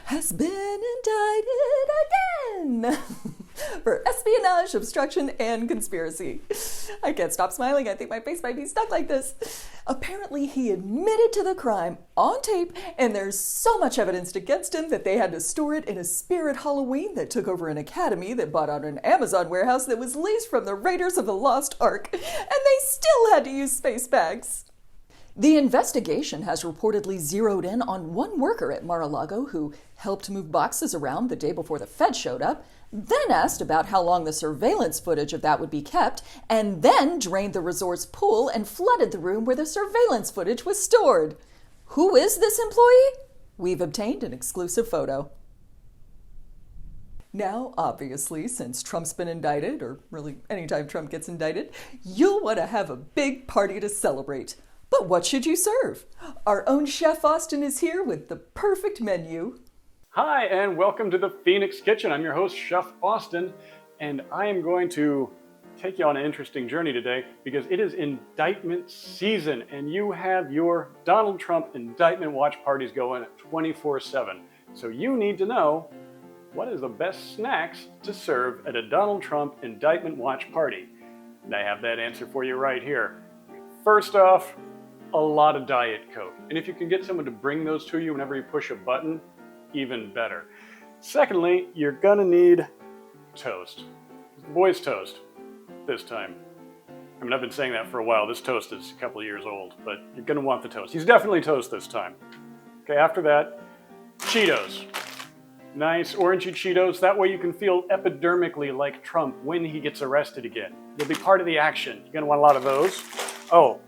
has been indicted again for espionage, obstruction, and conspiracy. I can't stop smiling. I think my face might be stuck like this. Apparently, he admitted to the crime on tape, and there's so much evidence against him that they had to store it in a spirit Halloween that took over an academy that bought out an Amazon warehouse that was leased from the Raiders of the Lost Ark, and they still had to use space bags. The investigation has reportedly zeroed in on one worker at Mar-a-Lago who helped move boxes around the day before the Fed showed up, then asked about how long the surveillance footage of that would be kept, and then drained the resort's pool and flooded the room where the surveillance footage was stored. Who is this employee? We've obtained an exclusive photo. Now, obviously, since Trump's been indicted, or really anytime Trump gets indicted, you'll want to have a big party to celebrate. But what should you serve? Our own Chef Austin is here with the perfect menu. Hi, and welcome to the Phoenix Kitchen. I'm your host, Chef Austin, and I am going to take you on an interesting journey today because it is indictment season, and you have your Donald Trump indictment watch parties going 24/7. So you need to know what is the best snacks to serve at a Donald Trump indictment watch party. And I have that answer for you right here. First off, a lot of Diet Coke. And if you can get someone to bring those to you whenever you push a button, even better. Secondly, you're gonna need toast. Boys toast this time. I mean, I've been saying that for a while. This toast is a couple of years old, but you're gonna want the toast. He's definitely toast this time. Okay, after that, Cheetos. Nice orangey Cheetos. That way you can feel epidermically like Trump when he gets arrested again. You'll be part of the action. You're gonna want a lot of those. Oh,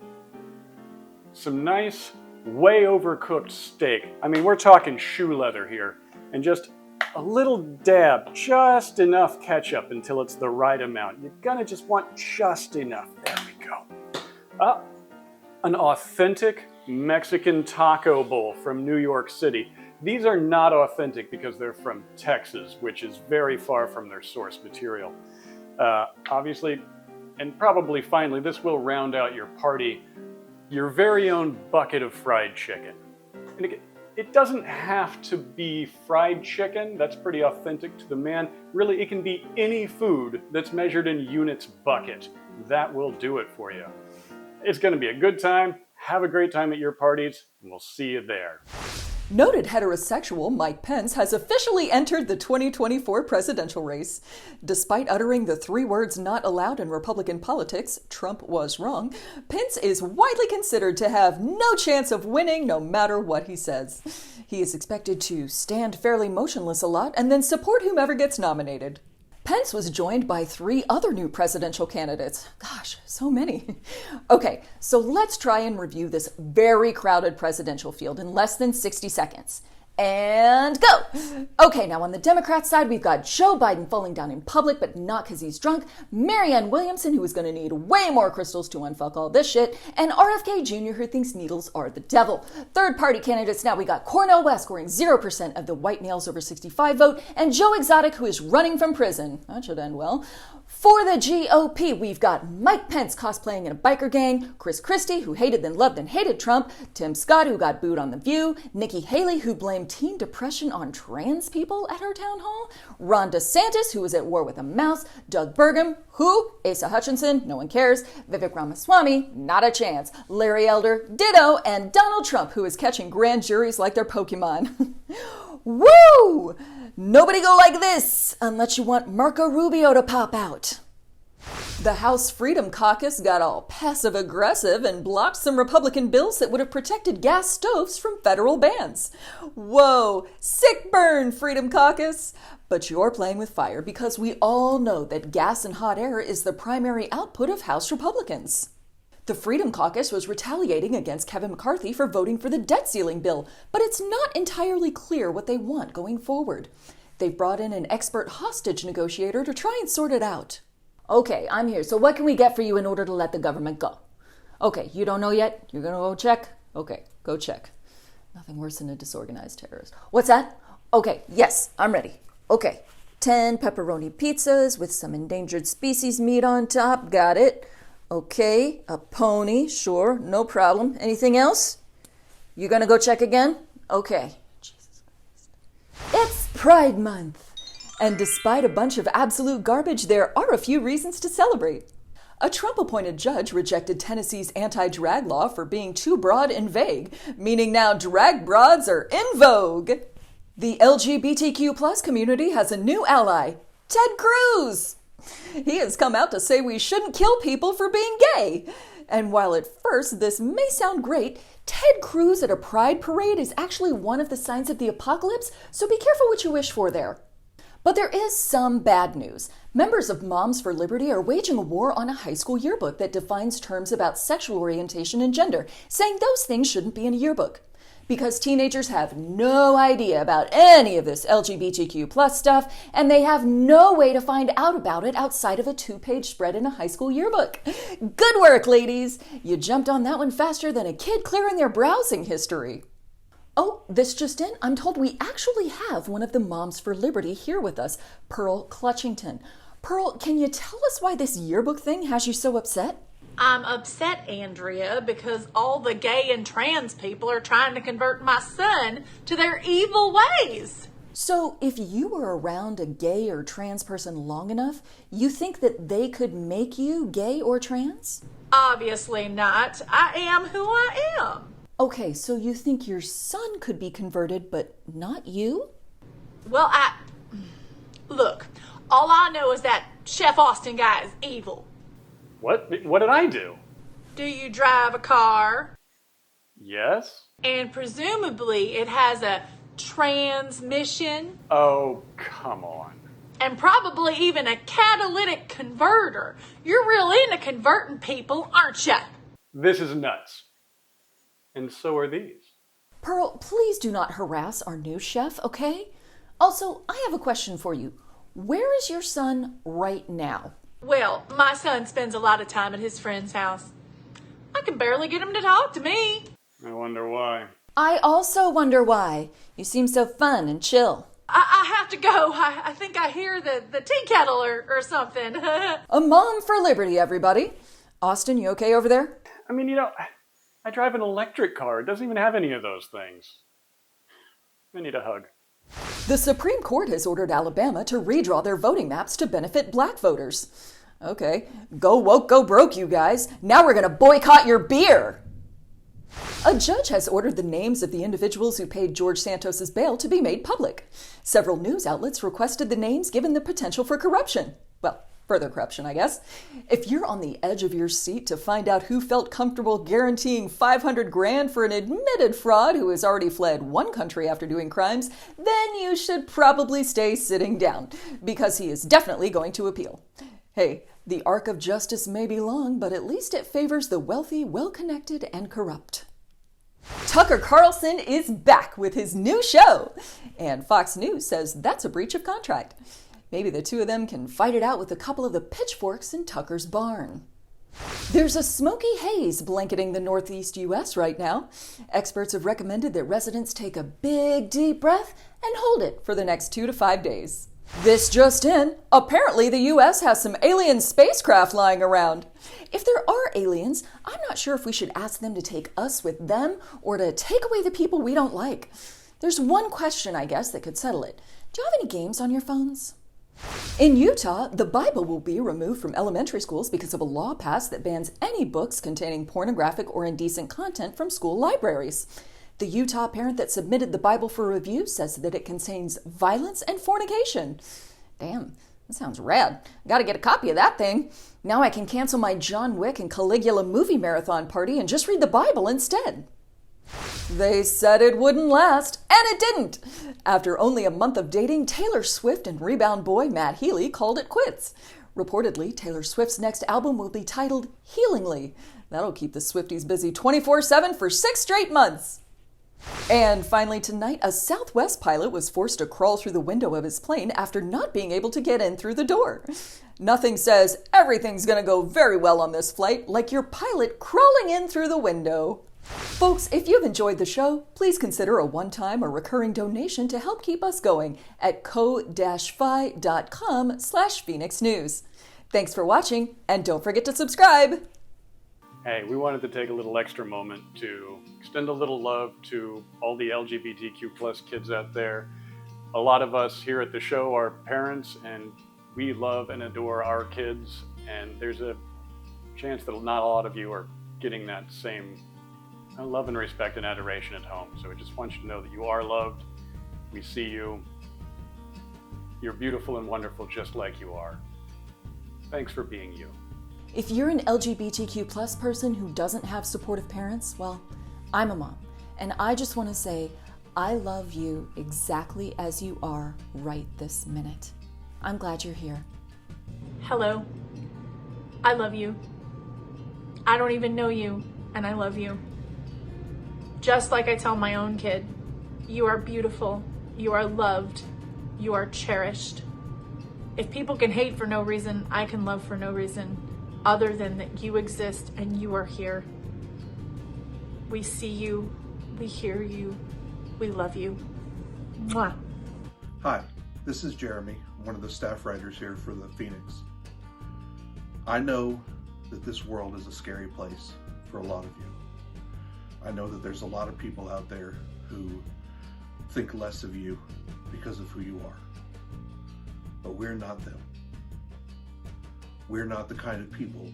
some nice, way overcooked steak. I mean, we're talking shoe leather here. And just a little dab, just enough ketchup until it's the right amount. You're gonna just want just enough. There we go. An authentic Mexican taco bowl from New York City. These are not authentic because they're from Texas, which is very far from their source material. Obviously, and probably finally, this will round out your party, your very own bucket of fried chicken. And it doesn't have to be fried chicken. That's pretty authentic to the man. Really, it can be any food that's measured in units bucket. That will do it for you. It's going to be a good time. Have a great time at your parties, and we'll see you there. Noted heterosexual Mike Pence has officially entered the 2024 presidential race. Despite uttering the 3 words not allowed in Republican politics, Trump was wrong, Pence is widely considered to have no chance of winning no matter what he says. He is expected to stand fairly motionless a lot and then support whomever gets nominated. Pence was joined by 3 other new presidential candidates. Gosh, so many. Okay, so let's try and review this very crowded presidential field in less than 60 seconds. And go! Okay, now on the Democrat side, we've got Joe Biden falling down in public, but not because he's drunk, Marianne Williamson, who is going to need way more crystals to unfuck all this shit, and RFK Jr., who thinks needles are the devil. Third-party candidates now, we got Cornel West scoring 0% of the white males over 65 vote, and Joe Exotic, who is running from prison. That should end well. For the GOP, we've got Mike Pence cosplaying in a biker gang, Chris Christie, who hated then loved and hated Trump, Tim Scott, who got booed on The View, Nikki Haley, who blamed teen depression on trans people at her town hall, Ron DeSantis, who was at war with a mouse, Doug Burgum, who, Asa Hutchinson, no one cares, Vivek Ramaswamy, not a chance, Larry Elder, ditto, and Donald Trump, who is catching grand juries like they're Pokemon. Woo! Nobody go like this unless you want Marco Rubio to pop out. The House Freedom Caucus got all passive-aggressive and blocked some Republican bills that would have protected gas stoves from federal bans. Whoa, sick burn, Freedom Caucus! But you're playing with fire because we all know that gas and hot air is the primary output of House Republicans. The Freedom Caucus was retaliating against Kevin McCarthy for voting for the debt ceiling bill, but it's not entirely clear what they want going forward. They've brought in an expert hostage negotiator to try and sort it out. Okay, I'm here, so what can we get for you in order to let the government go? Okay, you don't know yet? You're gonna go check? Okay, go check. Nothing worse than a disorganized terrorist. What's that? Okay, yes, I'm ready. Okay, 10 pepperoni pizzas with some endangered species meat on top, got it. Okay, a pony, sure, no problem. Anything else? You gonna go check again? Okay. Jesus Christ. It's Pride Month! And despite a bunch of absolute garbage, there are a few reasons to celebrate. A Trump-appointed judge rejected Tennessee's anti-drag law for being too broad and vague, meaning now drag broads are in vogue. The LGBTQ plus community has a new ally, Ted Cruz. He has come out to say we shouldn't kill people for being gay. And while at first this may sound great, Ted Cruz at a pride parade is actually one of the signs of the apocalypse, so be careful what you wish for there. But there is some bad news. Members of Moms for Liberty are waging a war on a high school yearbook that defines terms about sexual orientation and gender, saying those things shouldn't be in a yearbook. Because teenagers have no idea about any of this LGBTQ plus stuff, and they have no way to find out about it outside of a 2-page spread in a high school yearbook. Good work, ladies! You jumped on that one faster than a kid clearing their browsing history. Oh, this just in, I'm told we actually have one of the Moms for Liberty here with us, Pearl Clutchington. Pearl, can you tell us why this yearbook thing has you so upset? I'm upset, Andrea, because all the gay and trans people are trying to convert my son to their evil ways. So if you were around a gay or trans person long enough, you think that they could make you gay or trans? Obviously not. I am who I am. Okay, so you think your son could be converted, but not you? Well, look, all I know is that Chef Austin guy is evil. What did I do? Do you drive a car? Yes? And presumably it has a transmission? Oh, come on. And probably even a catalytic converter. You're real into converting people, aren't you? This is nuts. And so are these. Pearl, please do not harass our new chef, okay? Also, I have a question for you. Where is your son right now? Well, my son spends a lot of time at his friend's house. I can barely get him to talk to me. I wonder why. I also wonder why. You seem so fun and chill. I have to go. I think I hear the tea kettle or something. A Mom for Liberty, everybody. Austin, you okay over there? I mean, I drive an electric car. It doesn't even have any of those things. I need a hug. The Supreme Court has ordered Alabama to redraw their voting maps to benefit black voters. Okay, go woke, go broke, you guys. Now we're gonna boycott your beer. A judge has ordered the names of the individuals who paid George Santos' bail to be made public. Several news outlets requested the names given the potential for corruption. Well, further corruption, I guess. If you're on the edge of your seat to find out who felt comfortable guaranteeing $500,000 for an admitted fraud who has already fled one country after doing crimes, then you should probably stay sitting down, because he is definitely going to appeal. Hey, the arc of justice may be long, but at least it favors the wealthy, well-connected, and corrupt. Tucker Carlson is back with his new show, and Fox News says that's a breach of contract. Maybe the two of them can fight it out with a couple of the pitchforks in Tucker's barn. There's a smoky haze blanketing the northeast U.S. right now. Experts have recommended that residents take a big, deep breath and hold it for the next 2 to 5 days. This just in, apparently the U.S. has some alien spacecraft lying around. If there are aliens, I'm not sure if we should ask them to take us with them or to take away the people we don't like. There's one question, I guess, that could settle it. Do you have any games on your phones? In Utah, the Bible will be removed from elementary schools because of a law passed that bans any books containing pornographic or indecent content from school libraries. The Utah parent that submitted the Bible for review says that it contains violence and fornication. Damn, that sounds rad. Gotta get a copy of that thing. Now I can cancel my John Wick and Caligula movie marathon party and just read the Bible instead. They said it wouldn't last, and it didn't. After only a month of dating, Taylor Swift and rebound boy Matt Healy called it quits. Reportedly, Taylor Swift's next album will be titled Healingly. That'll keep the Swifties busy 24/7 for 6 straight months. And finally tonight, a Southwest pilot was forced to crawl through the window of his plane after not being able to get in through the door. Nothing says everything's gonna go very well on this flight like your pilot crawling in through the window. Folks, if you've enjoyed the show, please consider a one-time or recurring donation to help keep us going at ko-fi.com/Fenix News. Thanks for watching, and don't forget to subscribe. Hey, we wanted to take a little extra moment to extend a little love to all the LGBTQ plus kids out there. A lot of us here at the show are parents, and we love and adore our kids, and there's a chance that not a lot of you are getting that same love and respect and adoration at home. So I just want you to know that you are loved. We see you. You're beautiful and wonderful just like you are. Thanks for being you. If you're an LGBTQ plus person who doesn't have supportive parents, well, I'm a mom, and I just want to say I love you exactly as you are right this minute. I'm glad you're here. Hello. I love you. I don't even know you, and I love you. Just like I tell my own kid, you are beautiful, you are loved, you are cherished. If people can hate for no reason, I can love for no reason other than that you exist and you are here. We see you, we hear you, we love you. Mwah. Hi, this is Jeremy, one of the staff writers here for the Phoenix. I know that this world is a scary place for a lot of you. I know that there's a lot of people out there who think less of you because of who you are. But we're not them. We're not the kind of people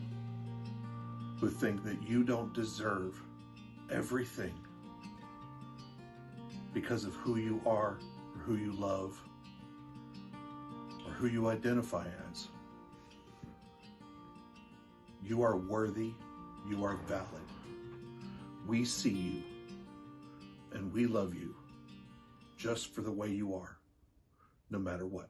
who think that you don't deserve everything because of who you are, or who you love, or who you identify as. You are worthy, you are valid. We see you, and we love you just for the way you are, no matter what.